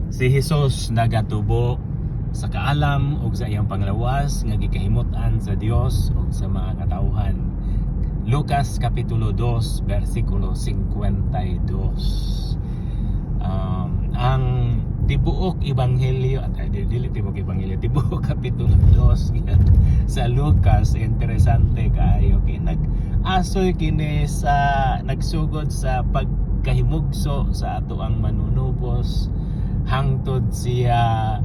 Si Jesus nagatubo sa kaalam ug sa iyang panglawas nga gikahimutan sa Dios ug sa mga katawhan. Lucas Kapitulo 2 versikulo 52. Ang tibuok ebanghelyo at dili tibuok ebanghelyo, tibuok Kapitulo 2 sa Lucas, interesante kaayo kay nag-asoy kini sa nagsugod sa pagkahimugso sa ato ang manunubos hangtod siya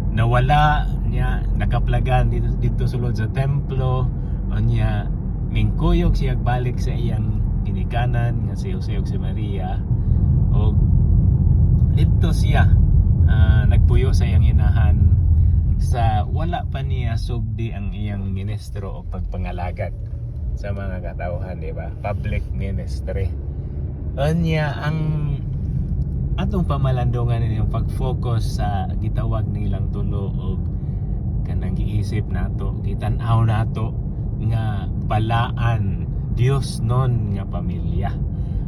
nawala niya, nakaplagan dito sulod sa templo o niya mingkuyog siya balik sa iyang ginikanan nga si Jose ug si Maria o dito siya nagpuyo sa iyang inahan sa wala pa niya sugdi ang iyang ministro o pagpangalagad sa mga katawhan, di ba? Public ministry. Anya ang atong pamalandungan nilang pag-focus sa gitawag nilang tulo o kanang giisip nato, gitan-aw nato nga balaan Dios non nga pamilya.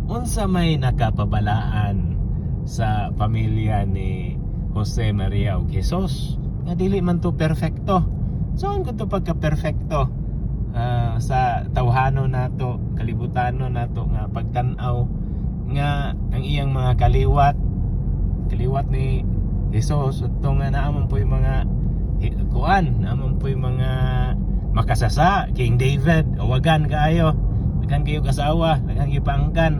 Unsa may nakapabalaan sa pamilya ni Jose, Maria ug Jesus nga dili man to perfecto. So ang to pagka-perfecto sa tawhano nato, kalibutano nato nga pagtan-aw nga ang iyang mga kaliwat ni Jesus ito nga naamon po yung mga naamon po yung mga makasasa. King David awagan kaayo, daghan kayo kasawa, daghan kayo paangkan,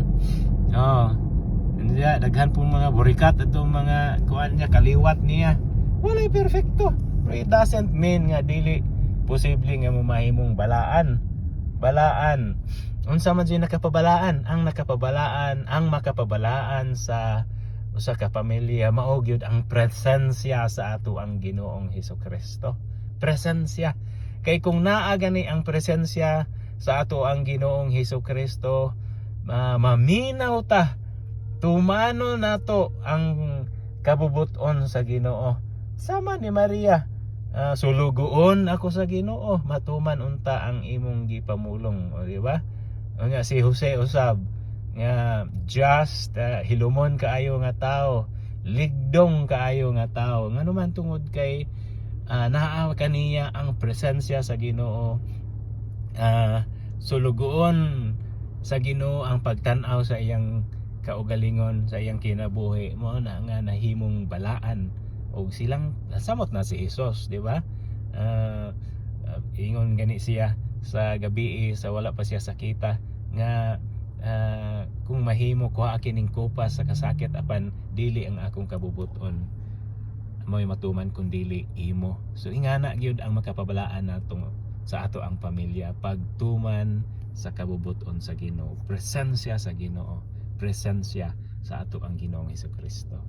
daghan po mga burikat itong mga kuan niya, kaliwat niya. Walay perfecto, but it doesn't mean nga dili posible nga mamahimong balaan. Unsa man siya nakapabalaan? Ang makapabalaan sa usa ka pamilya mao gyud ang presensya sa ato ang Ginoong Hesukristo. Presensya. Kay kung naa gani ang presensya sa ato ang Ginoong Hesukristo, maminaw ta, tumano nato ang kabubuton sa Ginoo. Sama ni Maria, sulugoon ako sa Ginoo, matuman unta ang imong gipamulong, o di ba? Nga si Jose usab nga just hilumon kaayo nga tao, ligdong kaayo nga tao, ngano man tungod kay naa kaniya ang presensya sa Ginoo. Sulugoon sa Ginoo ang pagtan-aw sa iyang kaugalingon, sa iyang kinabuhi, mo na nga nahimong balaan og silang samot na si Jesus, di ba? Ingon gani siya sa gabi sa wala pa siya sakita nga kung mahimo kuha kining kopa sa kasakit apan dili ang akong kabubuton, mo'y matuman kung dili imo. So ingana gyud ang makapabalaan nato sa ato ang pamilya, pagtuman sa kabubuton sa Ginoo, presensya sa Ginoo, presensya sa ato ang Ginoong Hesukristo.